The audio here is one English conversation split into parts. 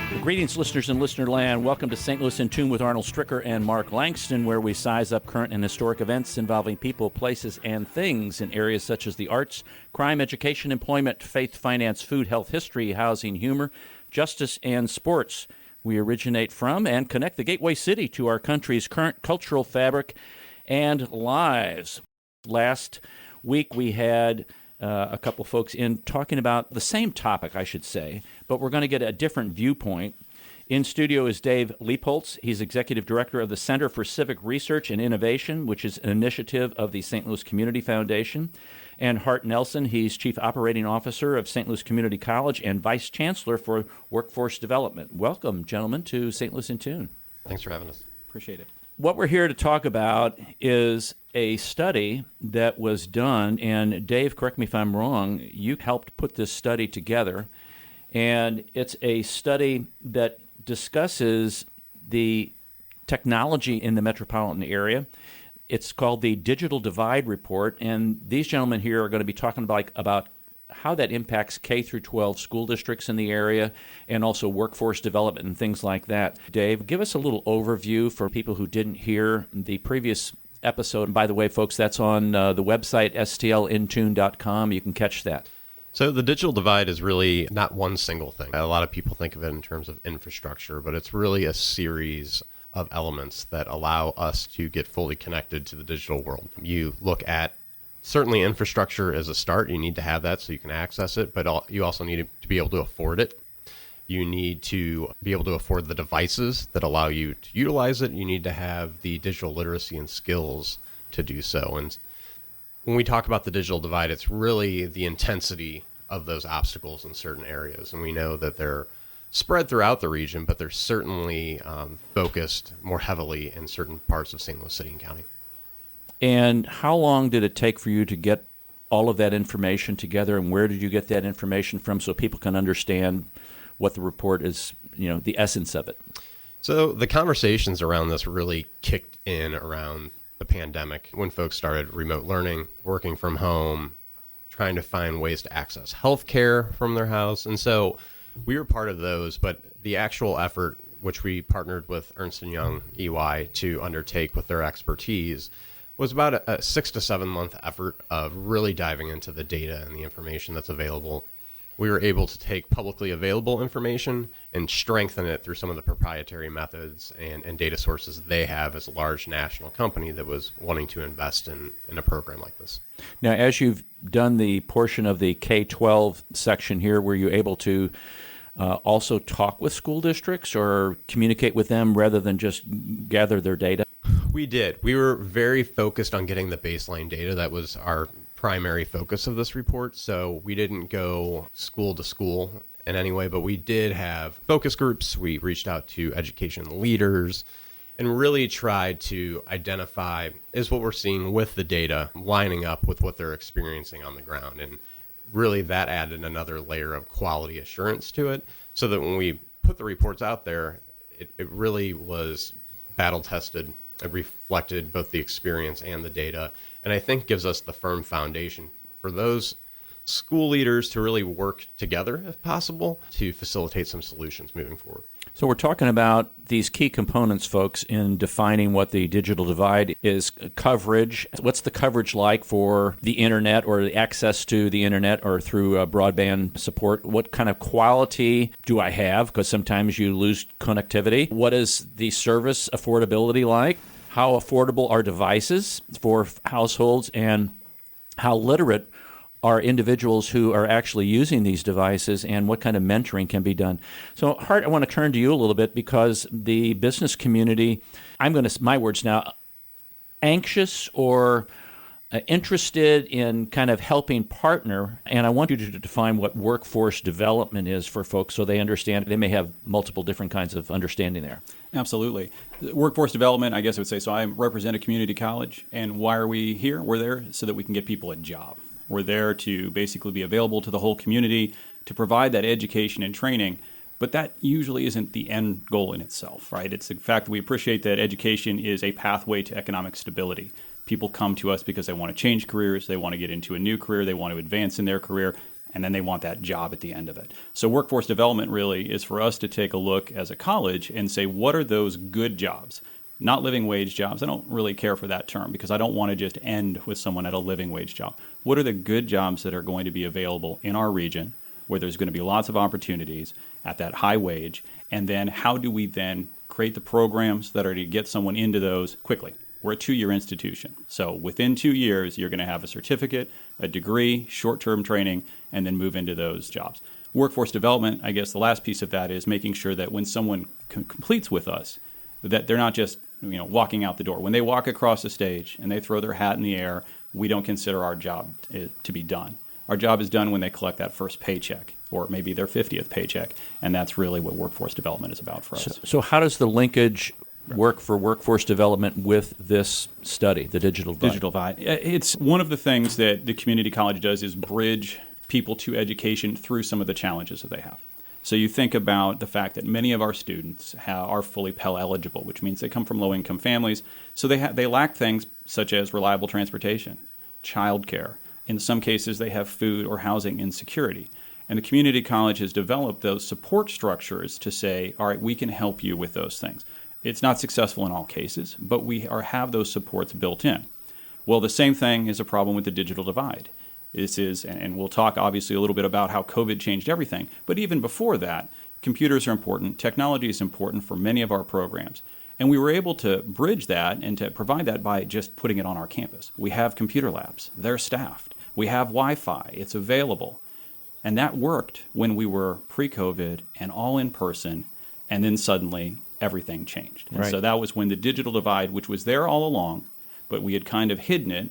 Greetings, listeners in listener land. Welcome to St. Louis in Tune with Arnold Stricker and Mark Langston, where we size up current and historic events involving people, places, and things in areas such as the arts, crime, education, employment, faith, finance, food, health, history, housing, humor, justice, and sports. We originate from and connect the gateway city to our country's current cultural fabric and lives. Last week we had a couple folks in talking about the same topic, I should say, but we're going to get a different viewpoint. In studio is Dave Leipoltz. He's Executive Director of the Center for Civic Research and Innovation, which is an initiative of the St. Louis Community Foundation. And Hart Nelson, he's Chief Operating Officer of St. Louis Community College and Vice Chancellor for Workforce Development. Welcome, gentlemen, to St. Louis in Tune. Thanks for having us. Appreciate it. What we're here to talk about is a study that was done, and Dave, correct me if I'm wrong, you helped put this study together, and it's a study that discusses the technology in the metropolitan area. It's called the Digital Divide Report, and these gentlemen here are going to be talking about how that impacts K through 12 school districts in the area and also workforce development and things like that. Dave, give us a little overview for people who didn't hear the previous episode. And by the way, folks, that's on the website, stlintune.com. You can catch that. So the digital divide is really not one single thing. A lot of people think of it in terms of infrastructure, but it's really a series of elements that allow us to get fully connected to the digital world. You look at certainly infrastructure as a start. You need to have that so you can access it, but you also need to be able to afford it. You need to be able to afford the devices that allow you to utilize it. You need to have the digital literacy and skills to do so. And when we talk about the digital divide, it's really the intensity of those obstacles in certain areas. And we know that they're spread throughout the region, but they're certainly focused more heavily in certain parts of St. Louis City and County. And how long did it take for you to get all of that information together, and where did you get that information from so people can understand what the report is, the essence of it? So the conversations around this really kicked in around the pandemic when folks started remote learning, working from home, trying to find ways to access healthcare from their house. And so we were part of those, but the actual effort, which we partnered with Ernst & Young EY to undertake with their expertise, was about a 6 to 7 month effort of really diving into the data and the information that's available. We were able to take publicly available information and strengthen it through some of the proprietary methods and data sources they have as a large national company that was wanting to invest in a program like this. Now, as you've done the portion of the K-12 section here, were you able to also talk with school districts or communicate with them rather than just gather their data? We did. We were very focused on getting the baseline data. That was our primary focus of this report. So we didn't go school to school in any way, but we did have focus groups. We reached out to education leaders and really tried to identify, is what we're seeing with the data lining up with what they're experiencing on the ground? And really that added another layer of quality assurance to it so that when we put the reports out there, it really was battle tested. It reflected both the experience and the data, and I think gives us the firm foundation for those school leaders to really work together, if possible, to facilitate some solutions moving forward. So we're talking about these key components, folks, in defining what the digital divide is. Coverage. What's the coverage like for the internet or the access to the internet or through broadband support? What kind of quality do I have? Because sometimes you lose connectivity. What is the service affordability like? How affordable are devices for households, and how literate are individuals who are actually using these devices, and what kind of mentoring can be done? So, Hart, I want to turn to you a little bit because the business community, I'm going to, my words now, anxious or interested in kind of helping partner, and I want you to define what workforce development is for folks so they understand. They may have multiple different kinds of understanding there. Absolutely. Workforce development, I guess I would say, so I represent a community college, and why are we here? We're there so that we can get people a job. We're there to basically be available to the whole community, to provide that education and training, but that usually isn't the end goal in itself, right? It's the fact that we appreciate that education is a pathway to economic stability. People come to us because they want to change careers, they want to get into a new career, they want to advance in their career. and then they want that job at the end of it. So workforce development really is for us to take a look as a college and say, what are those good jobs? Not living wage jobs. I don't really care for that term because I don't want to just end with someone at a living wage job. What are the good jobs that are going to be available in our region where there's going to be lots of opportunities at that high wage? And then how do we then create the programs that are to get someone into those quickly? We're a 2-year institution. So within 2 years, you're going to have a certificate, a degree, short-term training, and then move into those jobs. Workforce development, I guess the last piece of that is making sure that when someone completes with us, that they're not just walking out the door. When they walk across the stage and they throw their hat in the air, we don't consider our job to be done. Our job is done when they collect that first paycheck or maybe their 50th paycheck, and that's really what workforce development is about for us. So how does the linkage work for workforce development with this study, the digital divide? Digital divide. It's one of the things that the community college does is bridge people to education through some of the challenges that they have. So you think about the fact that many of our students are fully Pell eligible, which means they come from low-income families. So they lack things such as reliable transportation, childcare. In some cases, they have food or housing insecurity. And the community college has developed those support structures to say, all right, we can help you with those things. It's not successful in all cases, but we have those supports built in. Well, the same thing is a problem with the digital divide. This is, and we'll talk obviously a little bit about how COVID changed everything, but even before that, computers are important, technology is important for many of our programs. And we were able to bridge that and to provide that by just putting it on our campus. We have computer labs, they're staffed. We have Wi-Fi, it's available. And that worked when we were pre-COVID and all in person, and then suddenly everything changed. And so that was when the digital divide, which was there all along, but we had kind of hidden it,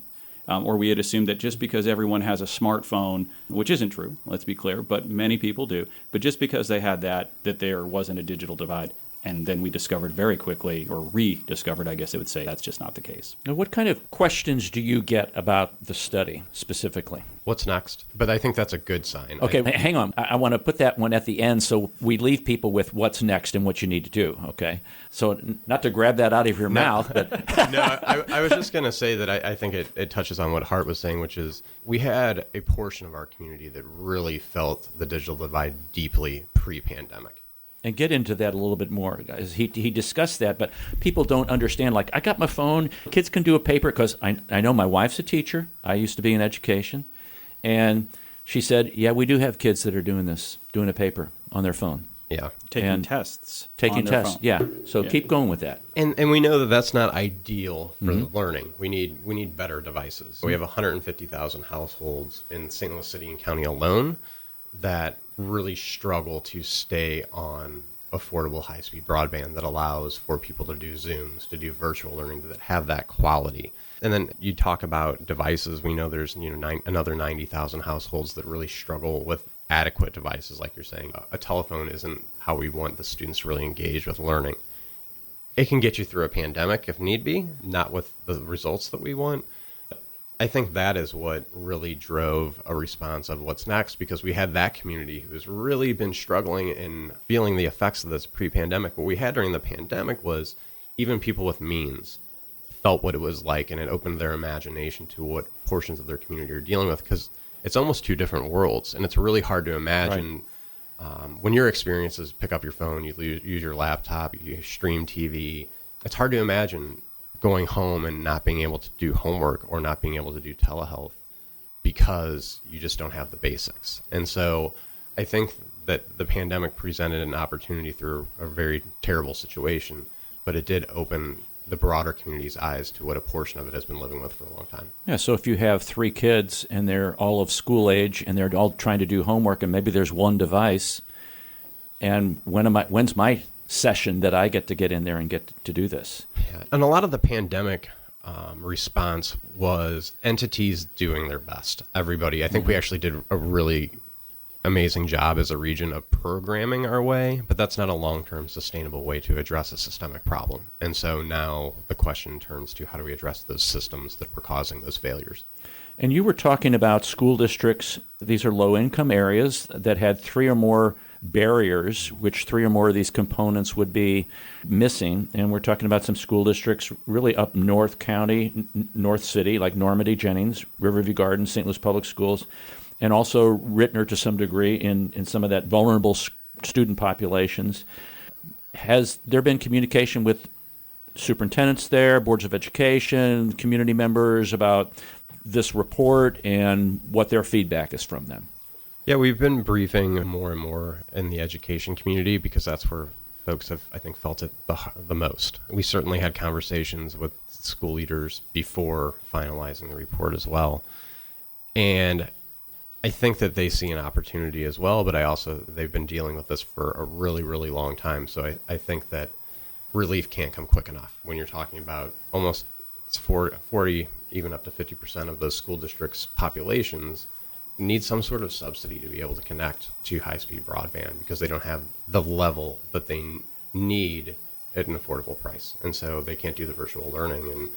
or we had assumed that just because everyone has a smartphone, which isn't true, let's be clear, but many people do, but just because they had that there wasn't a digital divide. And then we discovered very quickly, or rediscovered, I guess I would say, that's just not the case. Now, what kind of questions do you get about the study specifically? What's next? But I think that's a good sign. Okay, hang on. I want to put that one at the end so we leave people with what's next and what you need to do, okay? So not to grab that out of your mouth, but... No, I was just going to say that I think it touches on what Hart was saying, which is we had a portion of our community that really felt the digital divide deeply pre-pandemic. And get into that a little bit more, guys. He discussed that, but people don't understand. Like, I got my phone. Kids can do a paper because I know my wife's a teacher. I used to be in education. And she said, yeah, we do have kids that are doing this, doing a paper on their phone. Yeah. Taking tests. Taking tests, yeah. So keep going with that. And we know that that's not ideal for learning. We need better devices. We have 150,000 households in St. Louis City and County alone that really struggle to stay on affordable high-speed broadband that allows for people to do Zooms, to do virtual learning, that have that quality. And then you talk about devices. We know there's another 90,000 households that really struggle with adequate devices, like you're saying. A telephone isn't how we want the students to really engage with learning. It can get you through a pandemic if need be, not with the results that we want. I think that is what really drove a response of what's next, because we had that community who has really been struggling and feeling the effects of this pre-pandemic. What we had during the pandemic was even people with means felt what it was like, and it opened their imagination to what portions of their community are dealing with, because it's almost two different worlds, and it's really hard to imagine when your experience is pick up your phone, you use your laptop, you stream TV. It's hard to imagine going home and not being able to do homework or not being able to do telehealth because you just don't have the basics. And so I think that the pandemic presented an opportunity through a very terrible situation, but it did open the broader community's eyes to what a portion of it has been living with for a long time. Yeah, so if you have 3 kids and they're all of school age and they're all trying to do homework and maybe there's one device, and when's my session that I get in there and get to do this? Yeah. And a lot of the pandemic response was entities doing their best. Everybody, I think we actually did a really amazing job as a region of programming our way, but that's not a long-term sustainable way to address a systemic problem. And so now the question turns to how do we address those systems that were causing those failures? And you were talking about school districts. These are low-income areas that had 3 or more barriers, which 3 or more of these components would be missing. And we're talking about some school districts really up North County, North City, like Normandy, Jennings, Riverview Gardens, St. Louis Public Schools. and also Rittner to some degree in some of that vulnerable student populations. Has there been communication with superintendents there, boards of education, community members about this report and what their feedback is from them? Yeah, we've been briefing more and more in the education community because that's where folks have, I think, felt it the most. We certainly had conversations with school leaders before finalizing the report as well. And I think that they see an opportunity as well, but they've been dealing with this for a really, really long time. So I think that relief can't come quick enough when you're talking about almost 40, even up to 50% of those school districts' populations need some sort of subsidy to be able to connect to high-speed broadband because they don't have the level that they need at an affordable price. And so they can't do the virtual learning. And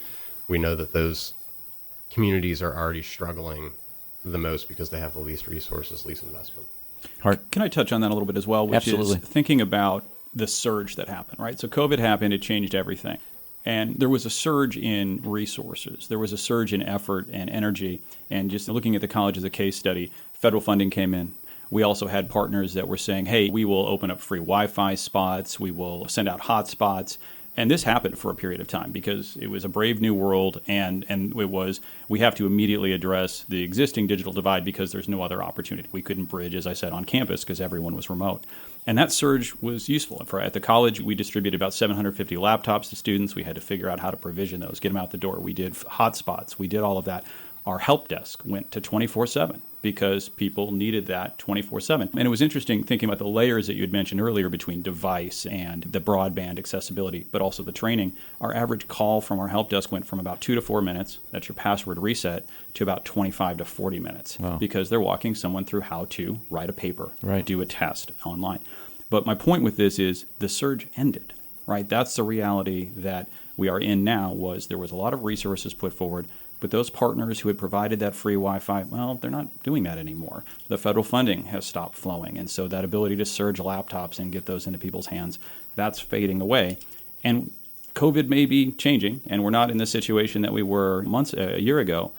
we know that those communities are already struggling the most because they have the least resources, least investment. Hart? Can I touch on that a little bit as well? Which Absolutely. is thinking about the surge that happened, right? So COVID happened, it changed everything. And there was a surge in resources. There was a surge in effort and energy. And just looking at the college as a case study, federal funding came in. We also had partners that were saying, hey, we will open up free Wi-Fi spots. We will send out hotspots. And this happened for a period of time because it was a brave new world. And we have to immediately address the existing digital divide because there's no other opportunity. We couldn't bridge, as I said, on campus because everyone was remote. And that surge was useful. At the college, we distributed about 750 laptops to students. We had to figure out how to provision those, get them out the door. We did hotspots. We did all of that. Our help desk went to 24/7 because people needed that 24/7. And it was interesting thinking about the layers that you had mentioned earlier between device and the broadband accessibility, but also the training. Our average call from our help desk went from about 2 to 4 minutes, that's your password reset, to about 25 to 40 minutes. Wow. Because they're walking someone through how to write a paper, Right. do a test online. But my point with this is the surge ended, right? That's the reality that we are in now. There was a lot of resources put forward, but those partners who had provided that free Wi-Fi, well, they're not doing that anymore. The federal funding has stopped flowing, and so that ability to surge laptops and get those into people's hands, that's fading away. And COVID may be changing, and we're not in the situation that we were a year ago,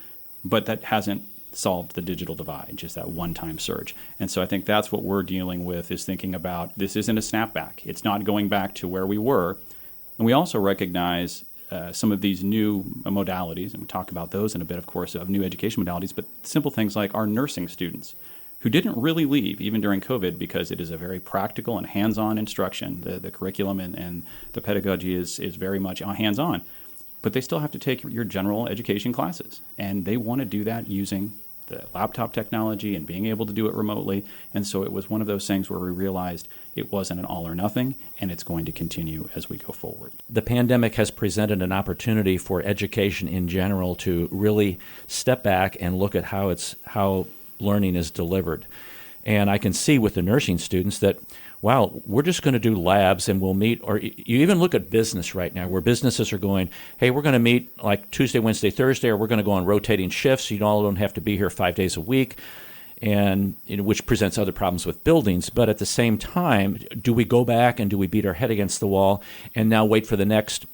but that hasn't solved the digital divide, just that one-time surge. And so I think that's what we're dealing with, is thinking about this isn't a snapback. It's not going back to where we were. And we also recognize some of these new modalities, and we talk about those in a bit, of course, of new education modalities, but simple things like our nursing students who didn't really leave even during COVID because it is a very practical and hands-on instruction. The curriculum and the pedagogy is very much hands-on. But they still have to take your general education classes, and they want to do that using the laptop technology and being able to do it remotely. And so it was one of those things where we realized it wasn't an all or nothing, and it's going to continue as we go forward. The pandemic has presented an opportunity for education in general to really step back and look at how learning is delivered. And I can see with the nursing students that, wow, we're just going to do labs and we'll meet. Or you even look at business right now where businesses are going, hey, we're going to meet like Tuesday, Wednesday, Thursday, or we're going to go on rotating shifts. You all don't have to be here 5 days a week, and which presents other problems with buildings. But at the same time, do we go back and do we beat our head against the wall and now wait for the next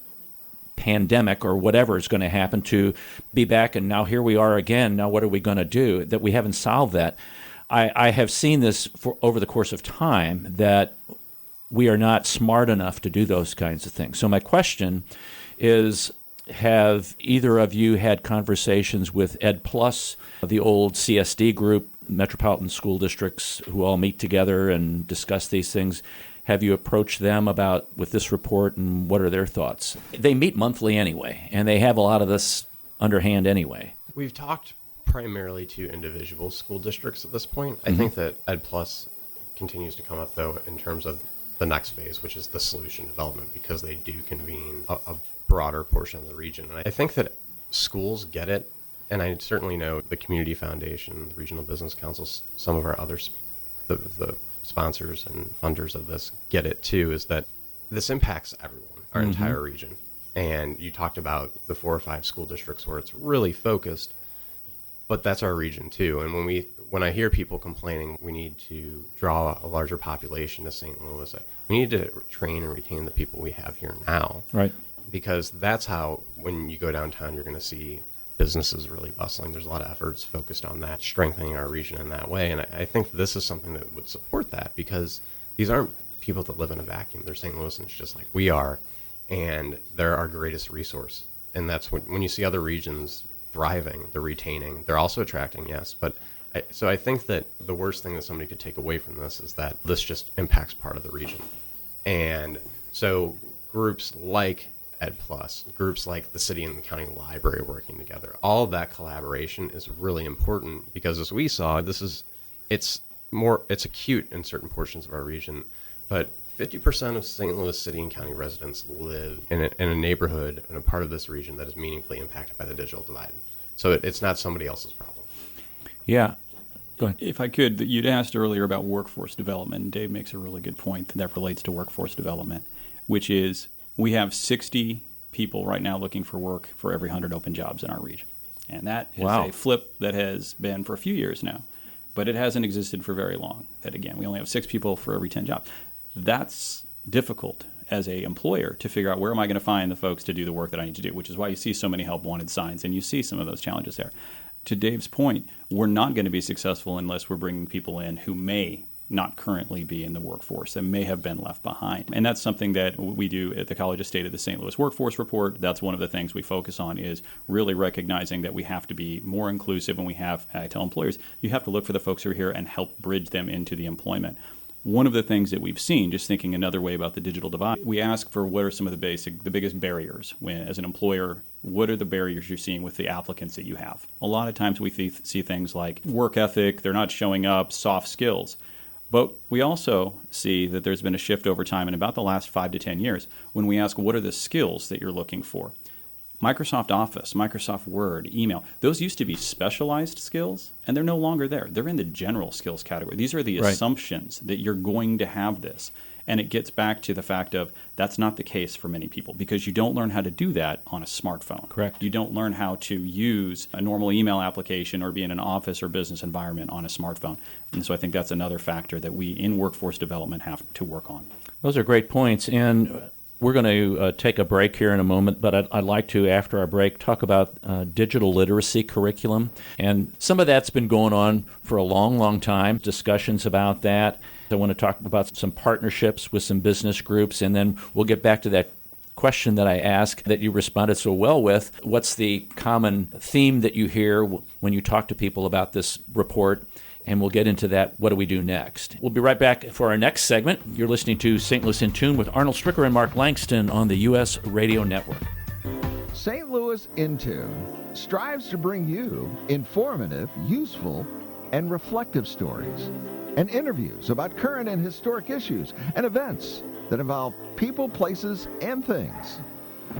pandemic or whatever is going to happen to be back? And now here we are again. Now what are we going to do? That we haven't solved that. I have seen this over the course of time that we are not smart enough to do those kinds of things. So my question is, have either of you had conversations with Ed Plus, the old CSD group, metropolitan school districts who all meet together and discuss these things? Have you approached them with this report, and what are their thoughts? They meet monthly anyway, and they have a lot of this underhand anyway. We've talked primarily to individual school districts at this point. I think that Ed Plus continues to come up, though, in terms of the next phase, which is the solution development, because they do convene a broader portion of the region. And I think that schools get it, and I certainly know the Community Foundation, the Regional Business Councils, some of our others, the sponsors and funders of this get it too, is that this impacts everyone, our entire region. And you talked about the 4 or 5 school districts where it's really focused, but that's our region too. And when I hear people complaining, we need to draw a larger population to St. Louis, we need to train and retain the people we have here now. Right. Because that's how, when you go downtown, you're going to see business is really bustling. There's a lot of efforts focused on that, strengthening our region in that way. And I think this is something that would support that, because these aren't people that live in a vacuum. They're St. Louisans just like we are, and they're our greatest resource. And that's when you see other regions thriving, they're retaining, they're also attracting, yes. But I think that the worst thing that somebody could take away from this is that this just impacts part of the region. And so groups like EdPlus, groups like the city and the county library working together, all of that collaboration is really important, because as we saw, it's acute in certain portions of our region, but 50% of St. Louis city and county residents live in a neighborhood, in a part of this region that is meaningfully impacted by the digital divide. So it's not somebody else's problem. Yeah. Go ahead. If I could, you'd asked earlier about workforce development, and Dave makes a really good point that relates to workforce development, which is we have 60 people right now looking for work for every 100 open jobs in our region. And that is a flip that has been for a few years now, but it hasn't existed for very long. That, again, we only have 6 people for every 10 jobs. That's difficult as an employer to figure out, where am I going to find the folks to do the work that I need to do, which is why you see so many help wanted signs, and you see some of those challenges there. To Dave's point, we're not going to be successful unless we're bringing people in who may not currently be in the workforce and may have been left behind. And that's something that we do at the College of State of the St. Louis Workforce Report. That's one of the things we focus on, is really recognizing that we have to be more inclusive, and I tell employers, you have to look for the folks who are here and help bridge them into the employment. One of the things that we've seen, just thinking another way about the digital divide, we ask for what are some of the biggest barriers as an employer. What are the barriers you're seeing with the applicants that you have? A lot of times we see things like work ethic, they're not showing up, soft skills. But we also see that there's been a shift over time in about the last 5 to 10 years when we ask, what are the skills that you're looking for? Microsoft Office, Microsoft Word, email, those used to be specialized skills, and they're no longer there. They're in the general skills category. These are the assumptions that you're going to have this. And it gets back to the fact of that's not the case for many people, because you don't learn how to do that on a smartphone. Correct. You don't learn how to use a normal email application or be in an office or business environment on a smartphone. And so I think that's another factor that we in workforce development have to work on. Those are great points. And we're going to take a break here in a moment, but I'd like to, after our break, talk about digital literacy curriculum. And some of that's been going on for a long, long time, discussions about that. I want to talk about some partnerships with some business groups, and then we'll get back to that question that I asked that you responded so well with. What's the common theme that you hear when you talk to people about this report? And we'll get into that. What do we do next? We'll be right back for our next segment. You're listening to St. Louis in Tune with Arnold Stricker and Mark Langston on the U.S. Radio Network. St. Louis in Tune strives to bring you informative, useful, and reflective stories and interviews about current and historic issues and events that involve people, places, and things.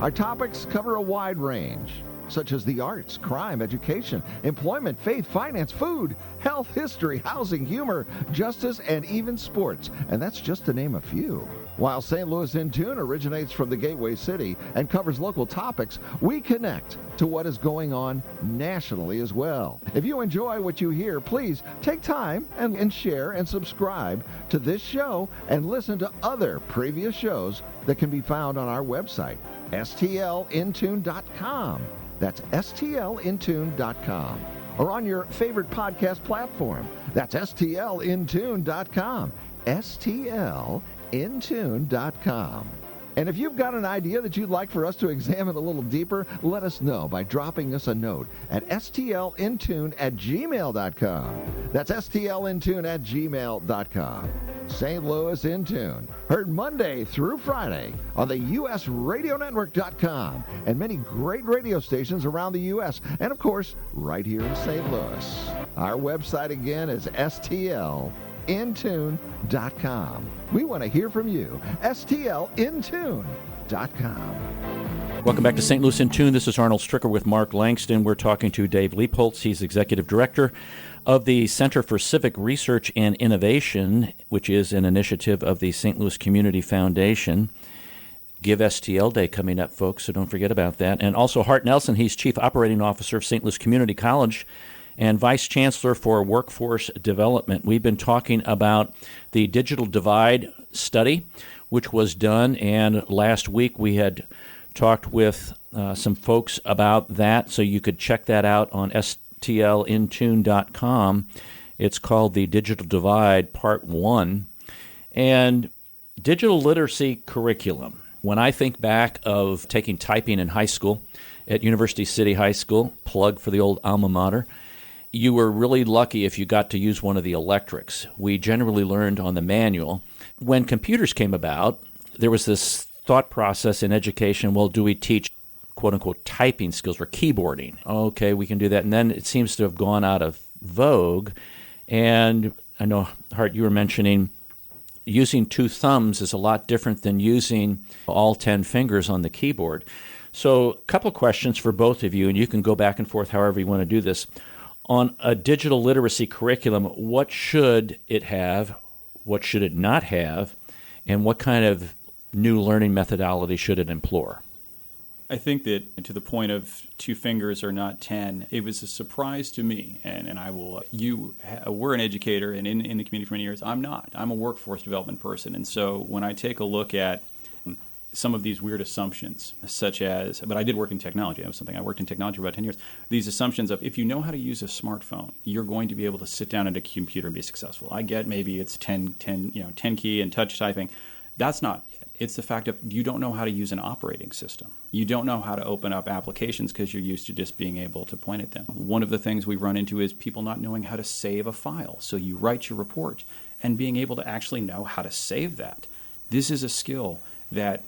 Our topics cover a wide range, such as the arts, crime, education, employment, faith, finance, food, health, history, housing, humor, justice, and even sports. And that's just to name a few. While St. Louis in Tune originates from the Gateway City and covers local topics, we connect to what is going on nationally as well. If you enjoy what you hear, please take time and share and subscribe to this show and listen to other previous shows that can be found on our website, stlintune.com. That's stlintune.com. Or on your favorite podcast platform. That's stlintune.com. stlintune.com. And if you've got an idea that you'd like for us to examine a little deeper, let us know by dropping us a note at stlintune@gmail.com. That's stlintune@gmail.com. St. Louis in Tune, heard Monday through Friday on the usradionetwork.com and many great radio stations around the U.S. and, of course, right here in St. Louis. Our website again is stlintune.com. We want to hear from you. stlintune.com. Welcome back to St. Louis in Tune. This is Arnold Stricker with Mark Langston. We're talking to Dave Leipoltz. He's Executive Director of the Center for Civic Research and Innovation, which is an initiative of the St. Louis Community Foundation. Give STL Day coming up, folks, so don't forget about that. And also Hart Nelson, he's Chief Operating Officer of St. Louis Community College and Vice Chancellor for Workforce Development. We've been talking about the Digital Divide study, which was done, and last week we had talked with some folks about that, so you could check that out on stlintune.com. It's called The Digital Divide, Part 1. And digital literacy curriculum. When I think back of taking typing in high school at University City High School, plug for the old alma mater, you were really lucky if you got to use one of the electrics. We generally learned on the manual. When computers came about, there was this thought process in education, well, do we teach quote-unquote typing skills or keyboarding? Okay, we can do that. And then it seems to have gone out of vogue. And I know, Hart, you were mentioning using 2 thumbs is a lot different than using all 10 fingers on the keyboard. So a couple questions for both of you, and you can go back and forth however you want to do this. On a digital literacy curriculum, what should it have, what should it not have, and what kind of new learning methodology should it employ? I think that to the point of 2 fingers or not 10, it was a surprise to me. And I will, we're an educator and in the community for many years. I'm not. I'm a workforce development person. And so when I take a look at some of these weird assumptions, such as, but I did work in technology. That was something I worked in technology for about 10 years. These assumptions of if you know how to use a smartphone, you're going to be able to sit down at a computer and be successful. I get maybe it's 10 key and touch typing. That's not. It's the fact of you don't know how to use an operating system. You don't know how to open up applications because you're used to just being able to point at them. One of the things we run into is people not knowing how to save a file. So you write your report and being able to actually know how to save that. This is a skill that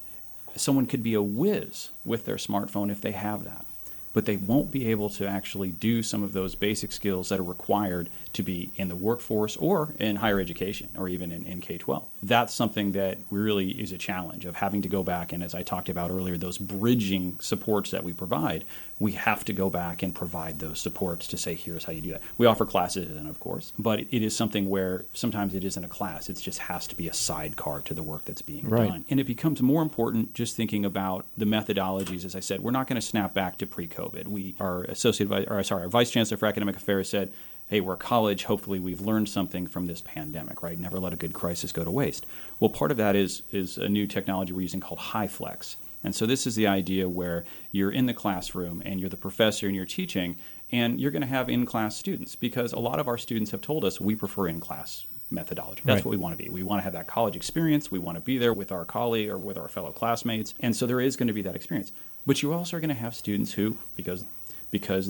someone could be a whiz with their smartphone if they have that. But they won't be able to actually do some of those basic skills that are required to be in the workforce or in higher education or even in K-12. That's something that really is a challenge of having to go back and, as I talked about earlier, those bridging supports that we provide, we have to go back and provide those supports to say, here's how you do that. We offer classes, and of course, but it is something where sometimes it isn't a class. It just has to be a sidecar to the work that's being done. And it becomes more important just thinking about the methodologies. As I said, we're not going to snap back to pre-COVID. Our Vice Chancellor for Academic Affairs said, hey, we're a college. Hopefully we've learned something from this pandemic, right? Never let a good crisis go to waste. Well, part of that is a new technology we're using called HighFlex. And so this is the idea where you're in the classroom and you're the professor and you're teaching, and you're going to have in-class students because a lot of our students have told us we prefer in-class methodology. That's what we want to be. We want to have that college experience. We want to be there with our colleague or with our fellow classmates. And so there is going to be that experience. But you also are going to have students who, because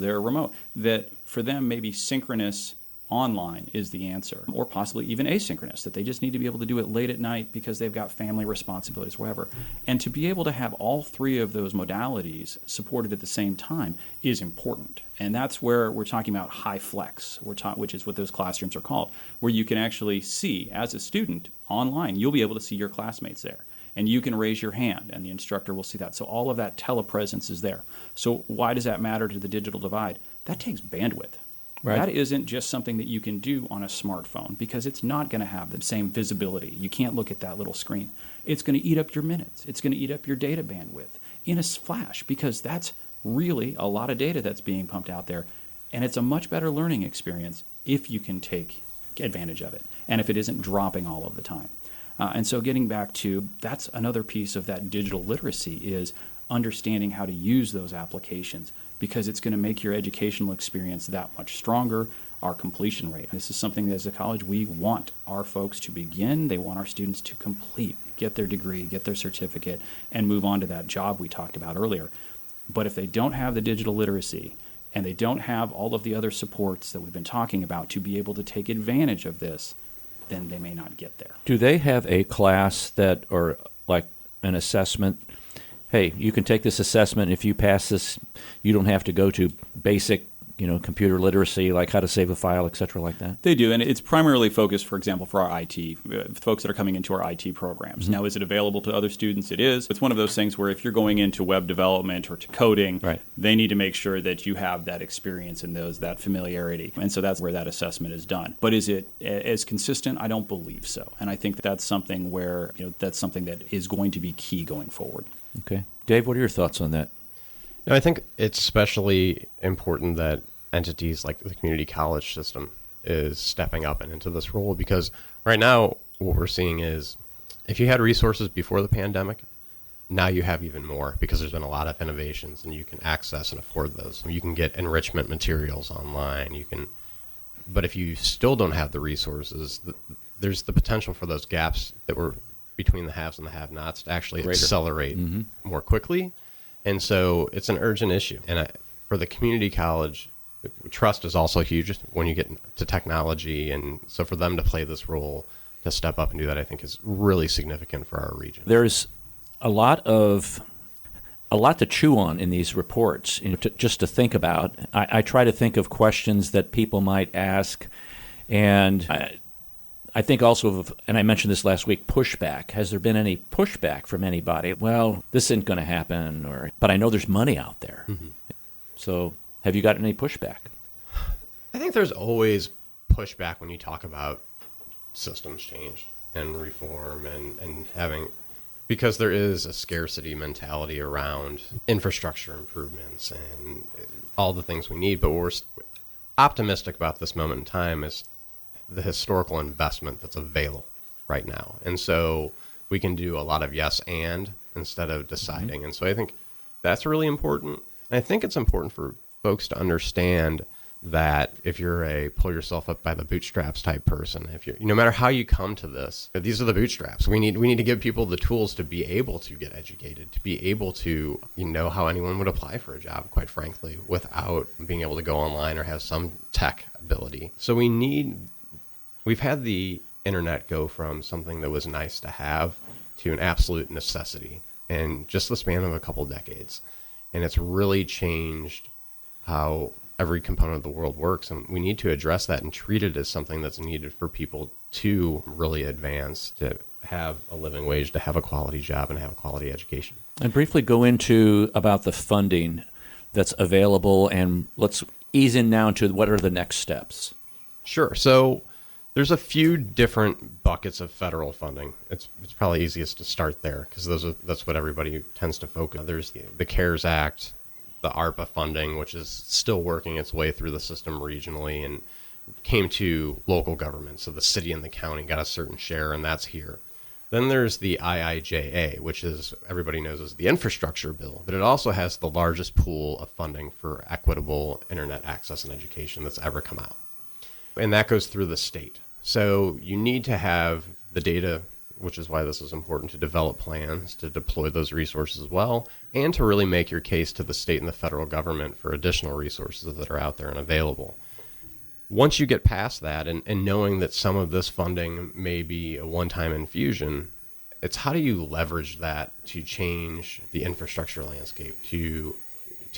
they're remote, that for them maybe synchronous online is the answer, or possibly even asynchronous, that they just need to be able to do it late at night because they've got family responsibilities, whatever. And to be able to have all 3 of those modalities supported at the same time is important. And that's where we're talking about HighFlex, which is what those classrooms are called, where you can actually see, as a student online, you'll be able to see your classmates there. And you can raise your hand, and the instructor will see that. So all of that telepresence is there. So why does that matter to the digital divide? That takes bandwidth. Right. That isn't just something that you can do on a smartphone because it's not going to have the same visibility. You can't look at that little screen. It's going to eat up your minutes. It's going to eat up your data bandwidth in a flash because that's really a lot of data that's being pumped out there. And it's a much better learning experience if you can take advantage of it and if it isn't dropping all of the time. And so getting back to, that's another piece of that digital literacy is understanding how to use those applications because it's going to make your educational experience that much stronger, our completion rate. This is something that as a college we want our folks to begin. They want our students to complete, get their degree, get their certificate, and move on to that job we talked about earlier. But if they don't have the digital literacy and they don't have all of the other supports that we've been talking about to be able to take advantage of this, then they may not get there. Do they have a class that, or like an assessment? Hey, you can take this assessment. If you pass this, you don't have to go to basic, computer literacy, like how to save a file, et cetera, like that? They do, and it's primarily focused, for example, for our IT, folks that are coming into our IT programs. Mm-hmm. Now, is it available to other students? It is. It's one of those things where if you're going into web development or to coding, they need to make sure that you have that experience and that familiarity. And so that's where that assessment is done. But is it as consistent? I don't believe so. And I think that's something where, that's something that is going to be key going forward. Okay. Dave, what are your thoughts on that? I think it's especially important that entities like the community college system is stepping up and into this role because right now what we're seeing is if you had resources before the pandemic, now you have even more because there's been a lot of innovations and you can access and afford those. You can get enrichment materials online. But if you still don't have the resources, there's the potential for those gaps that were between the haves and the have-nots to actually accelerate more quickly. And so it's an urgent issue. And for the community college, trust is also huge when you get to technology. And so for them to play this role, to step up and do that, I think is really significant for our region. There's a lot to chew on in these reports, just to think about. I try to think of questions that people might ask, and I think also of, and I mentioned this last week, pushback. Has there been any pushback from anybody? Well, this isn't going to happen, but I know there's money out there. Mm-hmm. So have you gotten any pushback? I think there's always pushback when you talk about systems change and reform and having... because there is a scarcity mentality around infrastructure improvements and all the things we need. But what we're optimistic about this moment in time is the historical investment that's available right now. And so we can do a lot of yes and instead of deciding. Mm-hmm. And so I think that's really important. And I think it's important for folks to understand that if you're a pull yourself up by the bootstraps type person, if you're, no matter how you come to this, these are the bootstraps. We need to give people the tools to be able to get educated, to be able to, how anyone would apply for a job, quite frankly, without being able to go online or have some tech ability. So we've had the internet go from something that was nice to have to an absolute necessity in just the span of a couple decades. And it's really changed how every component of the world works, and we need to address that and treat it as something that's needed for people to really advance, to have a living wage, to have a quality job, and have a quality education. And briefly go into about the funding that's available, and let's ease in now into what are the next steps. Sure. So there's a few different buckets of federal funding. It's probably easiest to start there because that's what everybody tends to focus on. There's the CARES Act, the ARPA funding, which is still working its way through the system regionally and came to local government. So the city and the county got a certain share, and that's here. Then there's the IIJA, which is, everybody knows, is the infrastructure bill, but it also has the largest pool of funding for equitable internet access and education that's ever come out. And that goes through the state. So you need to have the data, which is why this is important, to develop plans to deploy those resources well, and to really make your case to the state and the federal government for additional resources that are out there and available. Once you get past that, and knowing that some of this funding may be a one-time infusion, it's how do you leverage that to change the infrastructure landscape, to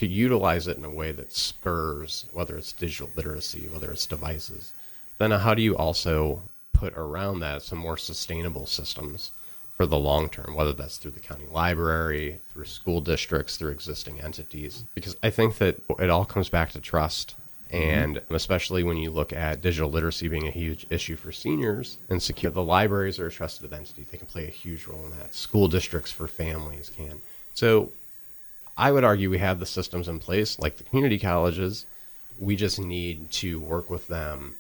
utilize it in a way that spurs, whether it's digital literacy, whether it's devices. Then how do you also put around that some more sustainable systems for the long term, whether that's through the county library, through school districts, through existing entities? Because I think that it all comes back to trust. And especially when you look at digital literacy being a huge issue for seniors and secure, the libraries are a trusted entity. They can play a huge role in that. School districts for families can. So I would argue we have the systems in place, like the community colleges. We just need to work with them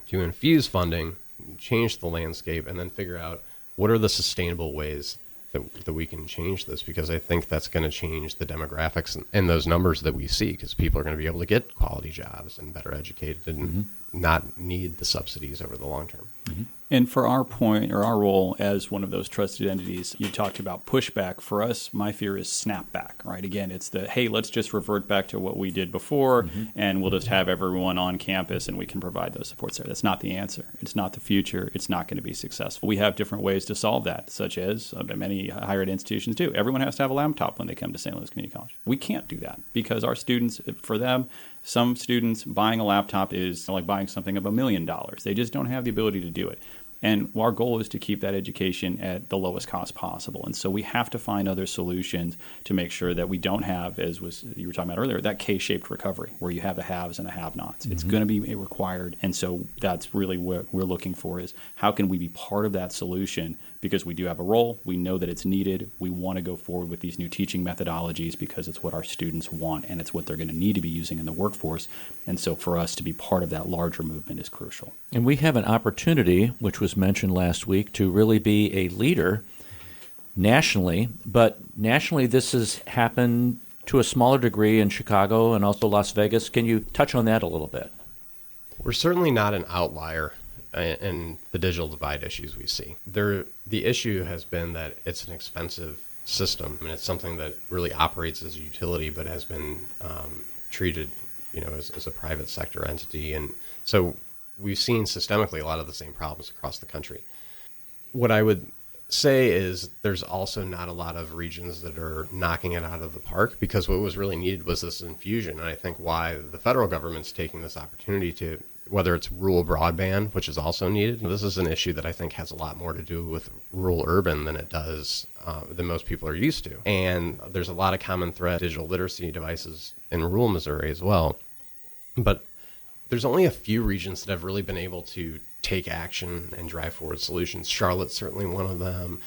to infuse funding, change the landscape, and then figure out what are the sustainable ways that we can change this, because I think that's going to change the demographics and those numbers that we see, because people are going to be able to get quality jobs and better educated and not need the subsidies over the long term. Mm-hmm. And for our point, or our role as one of those trusted entities, you talked about pushback. For us, my fear is snapback, right? Again, it's hey, let's just revert back to what we did before, and we'll just have everyone on campus and we can provide those supports there. That's not the answer. It's not the future. It's not going to be successful. We have different ways to solve that, such as many higher ed institutions do. Everyone has to have a laptop when they come to St. Louis Community College. We can't do that because our students, for them, some students buying a laptop is like buying something of $1 million. They just don't have the ability to do it. And our goal is to keep that education at the lowest cost possible. And so we have to find other solutions to make sure that we don't have, as you were talking about earlier, that K-shaped recovery where you have the haves and the have-nots. It's going to be required. And so that's really what we're looking for, is how can we be part of that solution, because we do have a role. We know that it's needed. We want to go forward with these new teaching methodologies because it's what our students want and it's what they're going to need to be using in the workforce. And so for us to be part of that larger movement is crucial. And we have an opportunity, which was mentioned last week, to really be a leader nationally, but nationally this has happened to a smaller degree in Chicago and also Las Vegas. Can you touch on that a little bit? We're certainly not an outlier in the digital divide issues we see. The issue has been that it's an expensive system, and it's something that really operates as a utility, but has been treated, as a private sector entity. And so we've seen systemically a lot of the same problems across the country. What I would say is there's also not a lot of regions that are knocking it out of the park, because what was really needed was this infusion. And I think why the federal government's taking this opportunity to, whether it's rural broadband, which is also needed. This is an issue that I think has a lot more to do with rural urban than it does than most people are used to. And there's a lot of common thread digital literacy devices in rural Missouri as well. But there's only a few regions that have really been able to take action and drive forward solutions. Charlotte's certainly one of them.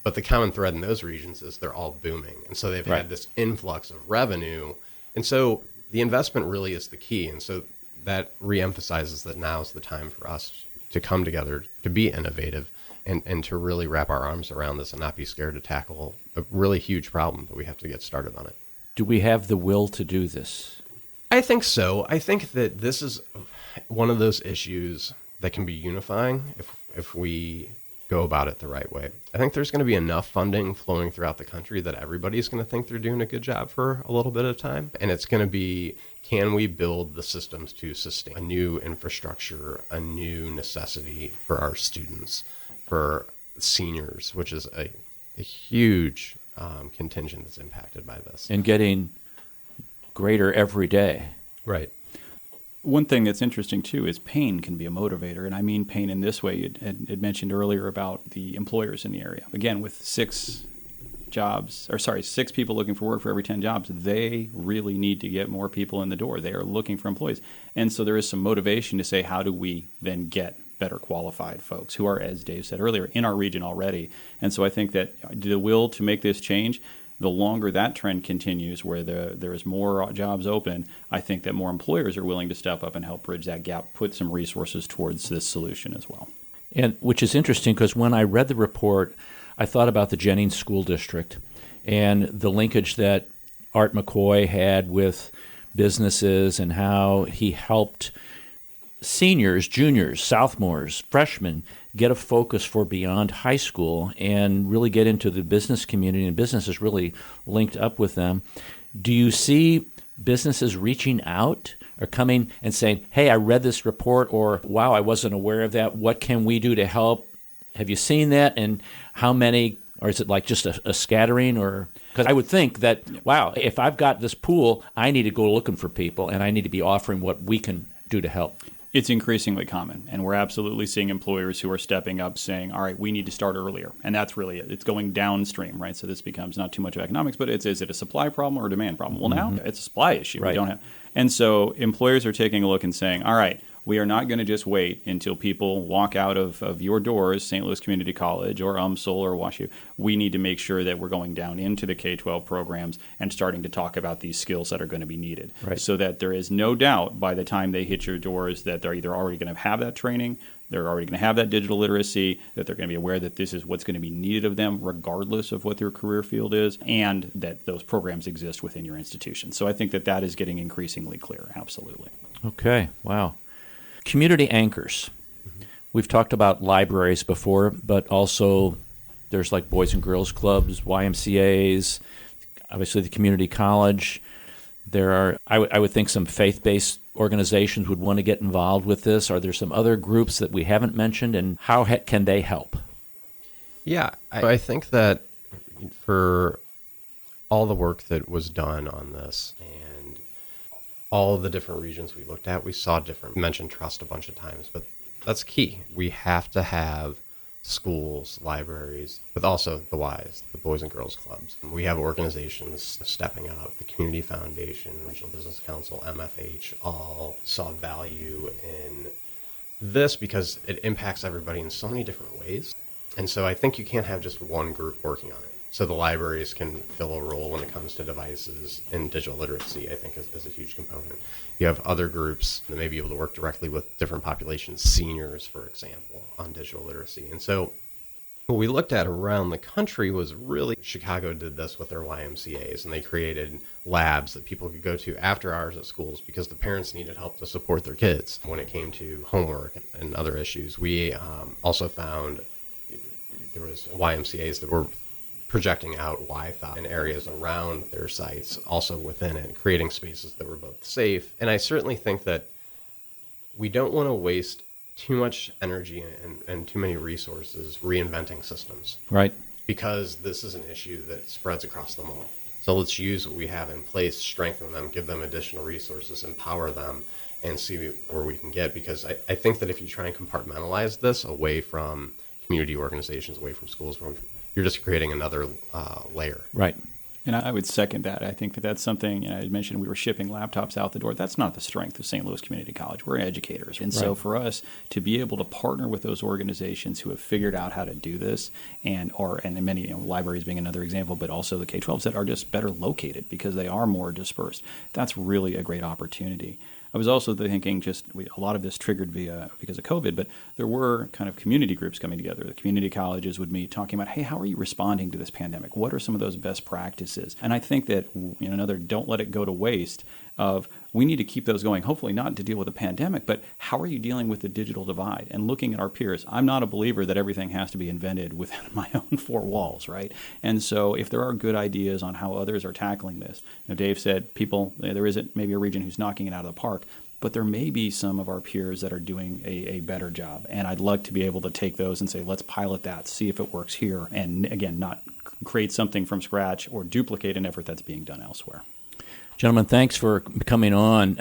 But the common thread in those regions is they're all booming. And so they've had this influx of revenue. And so the investment really is the key. And so that reemphasizes that now is the time for us to come together, to be innovative, and to really wrap our arms around this and not be scared to tackle a really huge problem, but we have to get started on it. Do we have the will to do this? I think so. I think that this is one of those issues that can be unifying if we go about it the right way. I think there's going to be enough funding flowing throughout the country that everybody's going to think they're doing a good job for a little bit of time. And it's going to be, can we build the systems to sustain a new infrastructure, a new necessity for our students, for seniors, which is a huge contingent that's impacted by this. And getting greater every day. Right. One thing that's interesting, too, is pain can be a motivator. And I mean pain in this way. It mentioned earlier about the employers in the area. Again, with 6 people looking for work for every 10 jobs, they really need to get more people in the door. They are looking for employees. And so there is some motivation to say, how do we then get better qualified folks who are, as Dave said earlier, in our region already? And so I think that the will to make this change, the longer that trend continues where there is more jobs open, I think that more employers are willing to step up and help bridge that gap, put some resources towards this solution as well. And which is interesting because when I read the report, I thought about the Jennings School District and the linkage that Art McCoy had with businesses and how he helped seniors, juniors, sophomores, freshmen get a focus for beyond high school and really get into the business community, and business is really linked up with them. Do you see businesses reaching out or coming and saying, hey, I read this report, or wow, I wasn't aware of that. What can we do to help? Have you seen that? And how many, or is it like just a scattering? Or because I would think that, wow, if I've got this pool, I need to go looking for people and I need to be offering what we can do to help. It's increasingly common, and we're absolutely seeing employers who are stepping up saying, all right, we need to start earlier. And that's really it. It's going downstream, right? So this becomes not too much of economics, but is it a supply problem or a demand problem? Well, now it's a supply issue. Right. We don't have, and so employers are taking a look and saying, all right, we are not going to just wait until people walk out of your doors, St. Louis Community College or UMSL or WashU. We need to make sure that we're going down into the K-12 programs and starting to talk about these skills that are going to be needed. Right. So that there is no doubt by the time they hit your doors that they're either already going to have that training, they're already going to have that digital literacy, that they're going to be aware that this is what's going to be needed of them regardless of what their career field is, and that those programs exist within your institution. So I think that is getting increasingly clear, absolutely. Okay, wow. Community anchors. We've talked about libraries before, but also there's like Boys and Girls Clubs, YMCAs, obviously the community college. There are, I would think, some faith-based organizations would want to get involved with this. Are there some other groups that we haven't mentioned, and how can they help? Yeah, I think that for all the work that was done on this and all of the different regions we looked at, we saw different. We mentioned trust a bunch of times, but that's key. We have to have schools, libraries, but also the Ys, the Boys and Girls Clubs. We have organizations stepping up. The Community Foundation, Regional Business Council, MFH, all saw value in this because it impacts everybody in so many different ways. And so I think you can't have just one group working on it. So the libraries can fill a role when it comes to devices, and digital literacy, I think, is a huge component. You have other groups that may be able to work directly with different populations, seniors, for example, on digital literacy. And so What we looked at around the country was really Chicago did this with their YMCAs, and they created labs that people could go to after hours at schools because the parents needed help to support their kids when it came to homework and other issues. We also found there was YMCAs that were projecting out Wi-Fi in areas around their sites, also within it, creating spaces that were both safe. And I certainly think that we don't want to waste too much energy and too many resources reinventing systems. Right. Because this is an issue that spreads across them all. So let's use what we have in place, strengthen them, give them additional resources, empower them, and see where we can get. Because I think that if you try and compartmentalize this away from community organizations, away from schools, you're just creating another layer. Right. And I would second that. I think that that's something, I mentioned we were shipping laptops out the door. That's not the strength of St. Louis Community College. We're educators. And so for us to be able to partner with those organizations who have figured out how to do this and many, libraries being another example, but also the K-12s that are just better located because they are more dispersed, that's really a great opportunity. I was also thinking a lot of this triggered because of COVID, but there were kind of community groups coming together. The community colleges would meet talking about, hey, how are you responding to this pandemic? What are some of those best practices? And I think that another don't let it go to waste of we need to keep those going, hopefully not to deal with a pandemic, but how are you dealing with the digital divide and looking at our peers? I'm not a believer that everything has to be invented within my own four walls, right? And so if there are good ideas on how others are tackling this, Dave said there isn't maybe a region who's knocking it out of the park, but there may be some of our peers that are doing a better job. And I'd like to be able to take those and say, let's pilot that, see if it works here. And again, not create something from scratch or duplicate an effort that's being done elsewhere. Gentlemen, thanks for coming on.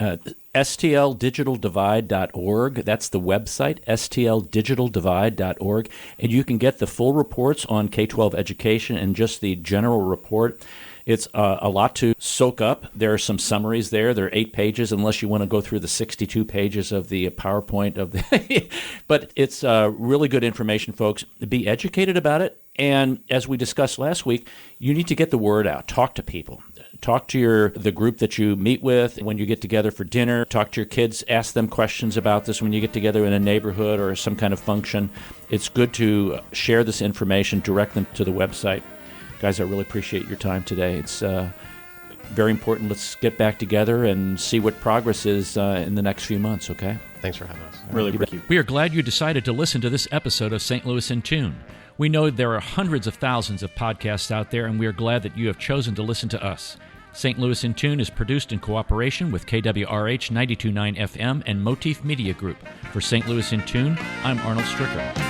STLdigitaldivide.org. That's the website, STLdigitaldivide.org. And you can get the full reports on K-12 education and just the general report. It's a lot to soak up. There are some summaries there. There are 8 pages, unless you want to go through the 62 pages of the PowerPoint of the. But it's really good information, folks. Be educated about it. And as we discussed last week, you need to get the word out. Talk to people. Talk to the group that you meet with when you get together for dinner. Talk to your kids. Ask them questions about this when you get together in a neighborhood or some kind of function. It's good to share this information, direct them to the website. Guys, I really appreciate your time today. It's very important. Let's get back together and see what progress is in the next few months, okay? Thanks for having us. Really appreciate you. We are glad you decided to listen to this episode of St. Louis in Tune. We know there are hundreds of thousands of podcasts out there, and we are glad that you have chosen to listen to us. St. Louis in Tune is produced in cooperation with KWRH 92.9 FM and Motif Media Group. For St. Louis in Tune, I'm Arnold Stricker.